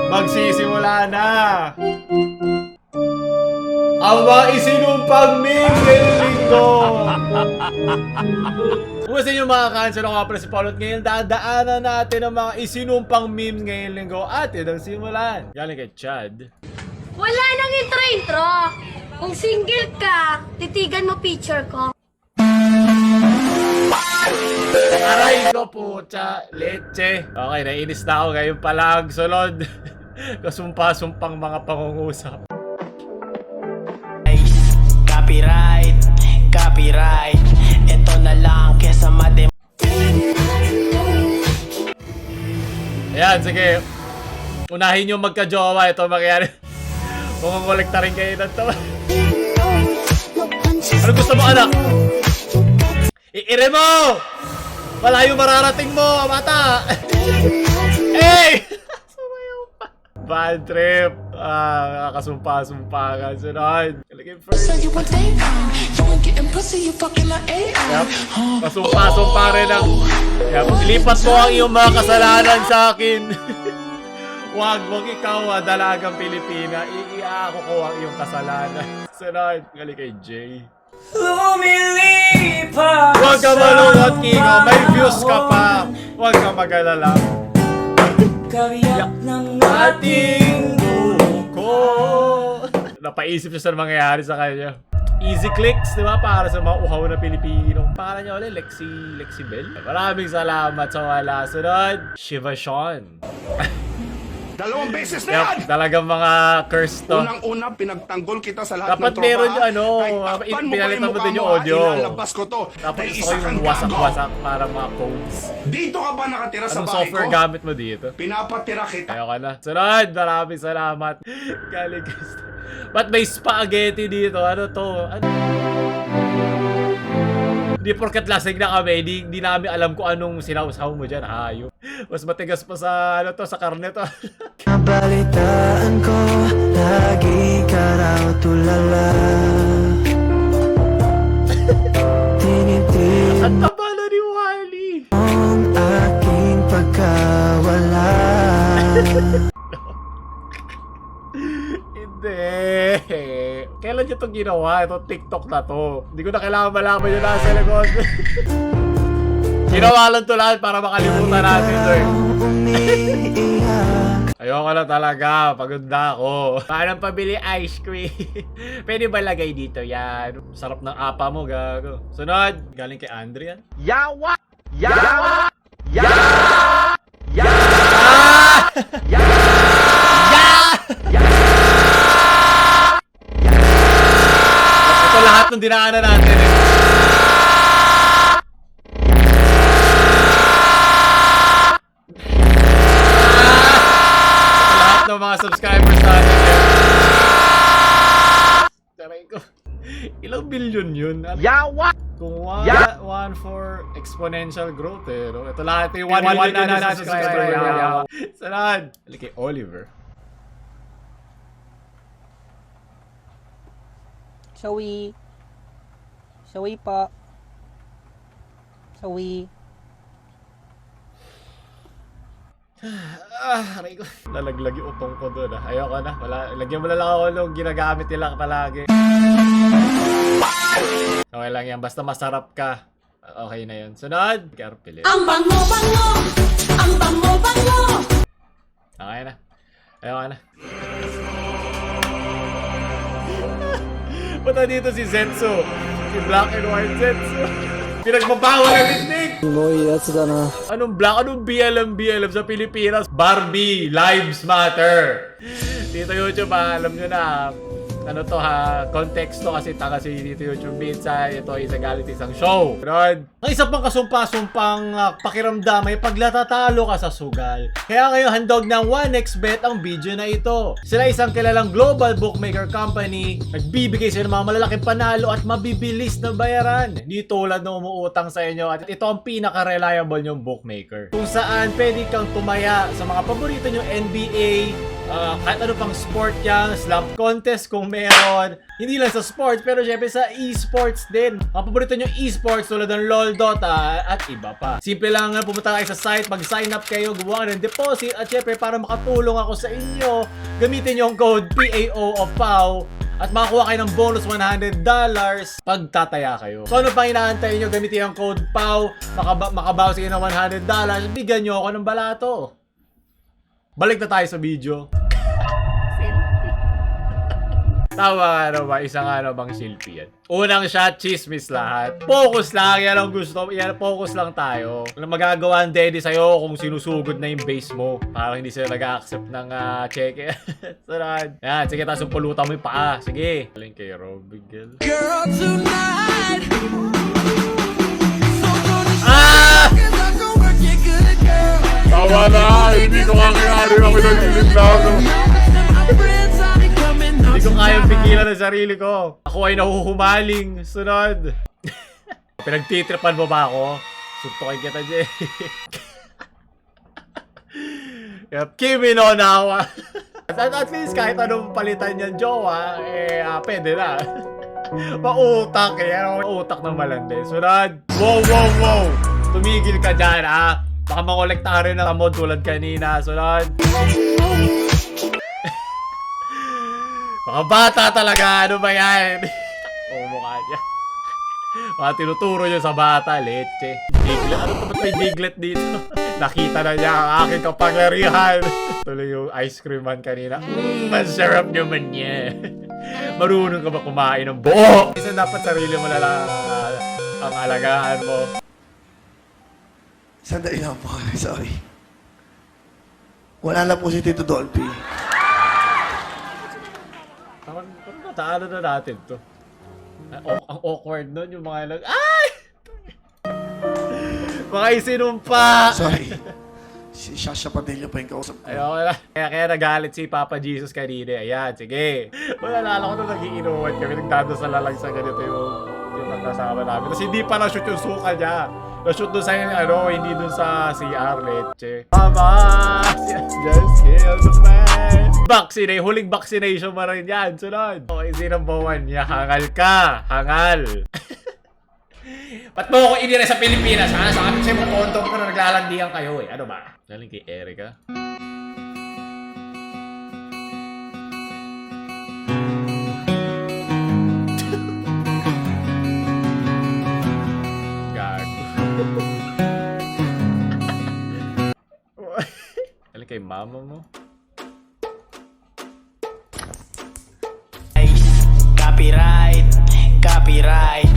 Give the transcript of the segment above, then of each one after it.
Magsisimula na ang mga isinumpang meme ngayong linggo. Kumusta nyo mga kanso? Ako nga pala si Paul at ngayon dadaanan natin ang mga isinumpang meme ngayong linggo. At yun ang simulan. Galing kay Chad. Wala nang intro-intro. Kung single ka, titigan mo picture ko. Aray ko pucha, leche. Okay, nainis na ako ngayon pala ang sunod. Kasumpa-sumpang mga pangungusap. Copyright, copyright. Ito na lang kesa madem. Ayan, sige. Unahin yung magka-jowa. Ito mangyari. Mungongolekta rin kayo ng tawa. Ano gusto mo, anak? Iire mo! Malayo mararating mo, mata! Hey! Sumayaw pa. Bad trip. Nakakasumpa-sumpa ka. Sunod. Kalagay first. Yep. Kasumpa-sumpa rin ang... Yep. Lipat mo ang iyong mga kasalanan sa akin. Wag ikaw, dalagang Pilipina. Iiako ko ang iyong kasalanan. Sunod. Kalagay kay Jay. Lumilipas. Huwag ka malunod, Kiko. May views ka pa. Huwag ka mag-alala. Kawiyak ng Ating buko. Napaisip siya sa mangyayari sa kanya. Easy clicks, di ba? Para sa mga uhaw na Pilipino. Pangalan niya ulit, Lexi Bell. Maraming salamat sa wala. Sunod, Shiva Sean. Dalawang beses na yan! Talagang mga curse to. Unang-una, pinagtanggol kita sa lahat Dapat ng tropa. meron yung ano, Kahit takpan mo pinalitan pa mo mukha din yung mo, audio. ilalabas ko to. Tapos Dahil gusto isa ko yung kang wasak-wasak para mga codes. Dito ka ba nakatira sa Anong bahay software ko? gamit mo dito? Pinapatira kita. Ayaw ka na. Sunod, maraming salamat. Galing guys. Ba't may spaghetti dito? Ano to? Ano? Hindi porket lasing na kami, di namin alam kung anong sinausaw mo dyan. Hayop. Mas matigas pa sa, ano to, sa karne to. Nabalitaan ko, lagi ka raw tulala. Tinitin Ang taba na ni Wally. ang aking pagkawala. Hindi. Kailan nyo itong ginawa? Itong TikTok na to. Hindi ko na kailangan malaman yun nasa likod. Ginawa lang to lahat para makalimutan natin to eh. Ayoko na talaga. Pagod na ako. Paano pabili ice cream? Pwede ba lagay dito yan? Sarap ng apa mo, gago. Sunod. Galing kay Andrian. Yawa! Yawa! Yawa! Ito lahat ng dinaanan natin eh. Lahat ng mga subscribers natin eh. Taray ko. Ilang billion yun? Yawa! Kung 1 for exponential growth eh. No? Ito lahat yung 1 na subscriber. Sunod. Balik kay Oliver. Sawi. Sawi po. Sawi. Aray ko. Lalaglag yung utong ko doon ah. Ayoko na. Lagyan mo na lang ako nung ginagamit nila palagi. Okay lang yan. Basta masarap ka. Okay na yun. Sunod. Carpillet. Ang bango-bango! Ang bango-bango! Okay na. Ayoko na. Punta dito si Zetsu. Si Black and White Zetsu. Pinagbabawa na ritnig. Anong black? Anong BLM sa Pilipinas? Barbie, Lives Matter. Dito YouTube alam nyo na. Ano to ha, konteksto kasi taga si dito YouTube Pizza, ito ay galit isang show. Rod. Ang isa pang kasumpa-sumpang pakiramdam ay paglatatalo ka sa sugal. Kaya ngayon handog ng 1xBet ang video na ito. Sila isang kilalang global bookmaker company, nagbibigay sila ng mga malalaking panalo at mabibilis na bayaran. Di tulad na umuutang sa inyo at ito ang pinaka-reliable nyong bookmaker. Kung saan pwede kang tumaya sa mga paborito nyong NBA, Kahit ano pang sport yan, slap contest kung meron. Hindi lang sa sports, pero syempre sa esports din. Ang paborito nyo esports tulad ng LOL, Dota, at iba pa. Simple lang nga, pumunta kayo sa site, mag-sign up kayo, gumawa ng deposit, at syempre para makatulong ako sa inyo, gamitin nyo ang code PAO of PAO at makakuha kayo ng bonus $100 pag tataya kayo. So ano pang inaantay nyo, gamitin ang code PAO, makabawas kayo ng $100, bigyan nyo ako ng balato. Balik na tayo sa video. Tama ano ba? Isang ano bang silpi yan? Unang shot, chismis lahat. Focus lang, yan ang gusto. Yan, focus lang tayo. Walang magagawa ang daddy sa'yo kung sinusugod na yung base mo. Parang hindi sila nag-accept ng cheque. Sarad. Yan, sige, tapos pulutan mo yung paa. Sige. Galing kay Robigel. Girl, tonight. Ah! Tawa na! Hindi ko kakayari ako nagsilig na ako. Hindi ko kayang pigilan ang sarili ko. Ako ay nahuhumaling. Sunod. Pinagtitripan mo ba ako? Suntukin kita, Jay. Kimi no Nawa. At least kahit anong palitan niyan, jowa, pwede na. Mautak eh. Mautak ng malandi. Sunod. Wow, wow, wow. Tumigil ka dyan, ah. Baka makolekta rin ng mod tulad kanina. Sunod. Mga bata talaga. Ano ba yan? Mukha niya. Mga tinuturo nyo sa bata. Leche. Diglet. Ano ba't may diglet dito? Nakita na niya ang aking kapangyarihan. Tuloy yung ice cream man kanina. Masarap naman niya. Marunong ka ba kumain ng buo? Isa dapat sarili mo na lang ang alagaan mo. Sandali lang po. Sorry. Wala na po si Tito Dolphy. Parang nataano na natin to. Ang awkward nun, yung mga ilang... Ay! Mga isinumpa! Sorry. Si Shasha Padilla pa yung kausap ko. Ayoko na. Kaya nagalit si Papa Jesus kanina. Ayan, sige. Malala ko na nagiinuwan kami. Nagdadasal na lang sa ganito yung magkasama namin. Tapos hindi pa na-shoot yung suka niya. Na-shoot doon sa hindi doon sa CR, leche. Mama! Just kill the man! Vaccinate! Huling vaccination mo rin yan. Sunod. Okay, number 1 niya. Hangal ka! Hangal! Ba't mo ako inire sa Pilipinas, ha? Sa amin sa'yo mga kondom ka na naglalandian kayo, eh. Ano ba? Galing kay Erica. Galing kay mama mo. Copyright. Copyright.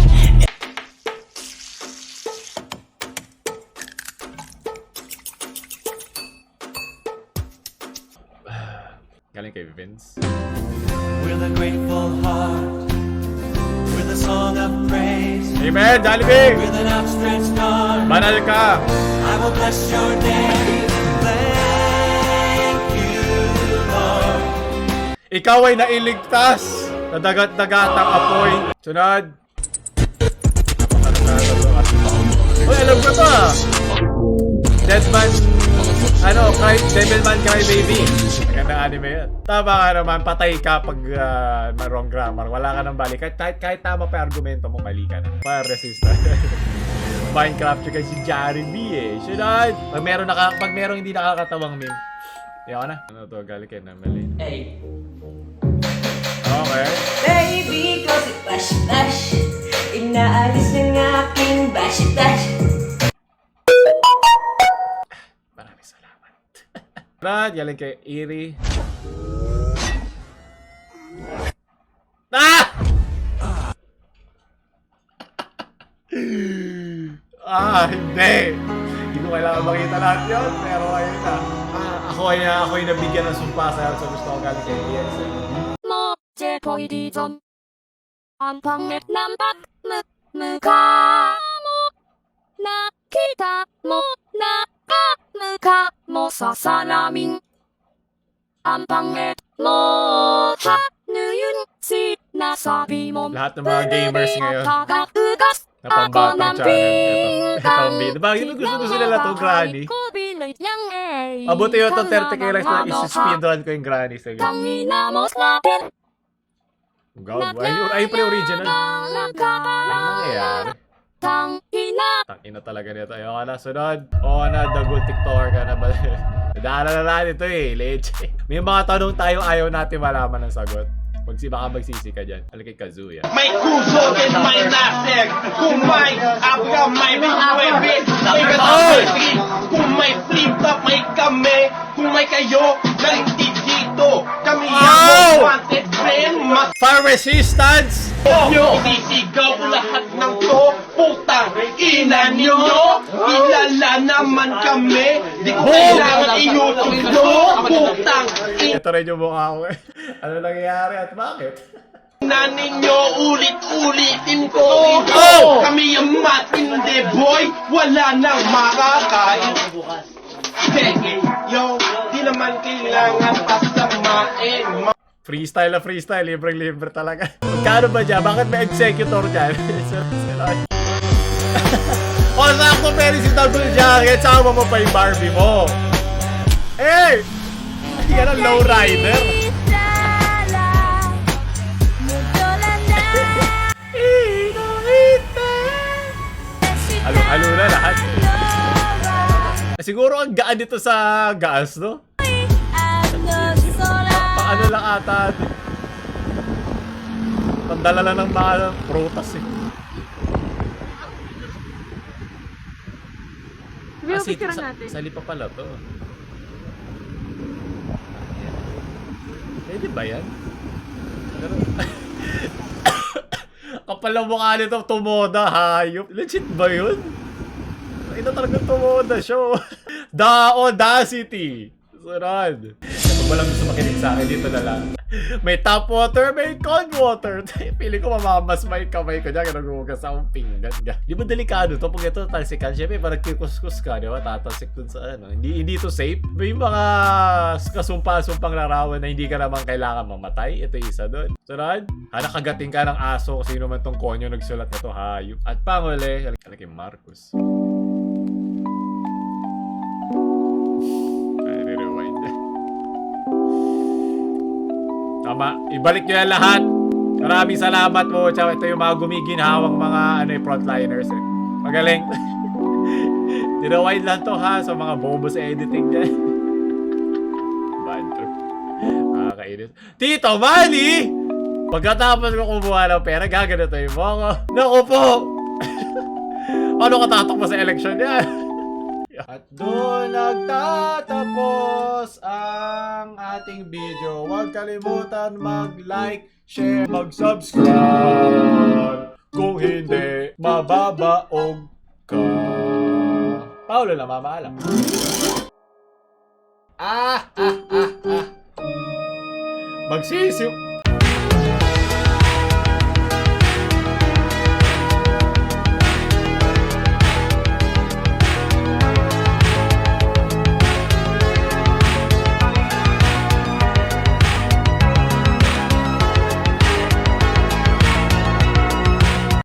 Galing kay Vince. With a grateful heart. With a song of praise. Amen! Jollibee! With an outstretched arm. Banal ka! I will bless your name. Thank you, Lord. Ikaw ay nailigtas na dagat-dagatang apoy. Sunod. Uy, alam ko to ah. Deadman, Devilman Cry Baby. Magandang anime yan. Tama ka naman, patay ka pag wrong grammar. Wala ka nang balik. Kahit tama pa argumento mo, mali ka na. Fire resistant. Minecraft yung kasi Jari B eh. Sunod. Pag merong hindi nakakatawang meme. Yaw na. Ano to? Galing kayo na mali. Hey. Okay. Baby, cause it bash bash. Inaalis ng aking bash bash. Maraming salamat. Brad, galing kay Eerie. Ah! Hindi. Hindi ko kailangan makita lahat yun, pero ayun na. Ako ay nabigyan ng sumpa sa gusto ko galing kay EXL. Mo, je poi di zon. Ang pangit ng pagmukha mo. Nakita mo, nakamukha mo sa salamin. Ang pangit mo, ano yun? Sino Lahat ng mga gamers ngayon na pambatang channel. Ito ang video. Bakit gusto nila itong granny? Abuti yun itong 30k lang na isi-speedrun ko yung granny. Sige. God, ay pa yung original. Ano nangyayari? Tangina talaga nito. Ayoko na, sunod. Oo na, dagul tiktor ka na ba? Daanan na natin ito eh, legit. May mga tanong tayo ayaw natin malaman ng sagot. Baka magsisi ka dyan. Alam kay Kazuya. May kusog and may naseg. Kung may abga, may webis. May katapit. Kung may flip top, may kami. Kung may kayo, naligtid dito. Kami ang wanted friend. Fire resistance! Isisigaw lahat ng to. Putang ina nyo. Kilala naman kami. Di ko kailangan i-YouTube to. Putang ina. Ito rin yung mukha ko eh. Ano nangyayari at bakit? Na ninyo ulit-ulitin ko. Oh! Kami ang matindi boy. Wala nang makakain. Sige, yo. Di naman kailangan pasamain. Freestyle na freestyle. Libreng-libre talaga. Magkano ba dyan? Bakit may executor dyan? O, sakto pwede si Double Jacket. Sama mo pa yung Barbie mo. Hey! Yan ang lowrider. Halo na lahat. Siguro ang gaan dito sa gas, no? Paano lang ata. Pandala lang ng mga prutas eh. Sali pa pala to. Pwede ba yan? Kapal ang mukha nito, tumoda, hayop. Legit ba yun? Ito talagang tumoda show. The Audacity. Sunod. Kung walang gusto makinig sa akin, dito na lang. May tap water, may cold water. Pili ko mamamas may kamay ko dyan. Naghugas akong pinggan. Di ba delikado to? Pag ito talsikan, syempre parang kikuskus ka, di ba? Tatalsik dun sa ano. Hindi ito safe. May mga kasumpa-sumpang larawan na hindi ka naman kailangan mamatay. Ito isa dun. Sunod. Nakagating ka ng aso kung sino man tong konyo nagsulat na to, hayop. At panguli, kay Marcos. Tama, ibalik nyo yan lahat. Maraming salamat po. Tsaka ito yung mga gumiginhawang mga frontliners eh. Magaling. Dinawind lang to ha sa mga bobo sa editing dyan. Bad trip. Nakakainis. Tito Manny! Pagkatapos ko kumuha ng pera, gaganito yung mga. Naku po! Ano katatakbo sa election yan? At doon nagtatapos ang ating video. Huwag kalimutan mag-like, share, mag-subscribe. Kung hindi, mababaog ka. Paulo na mamaalam. Magsisiw.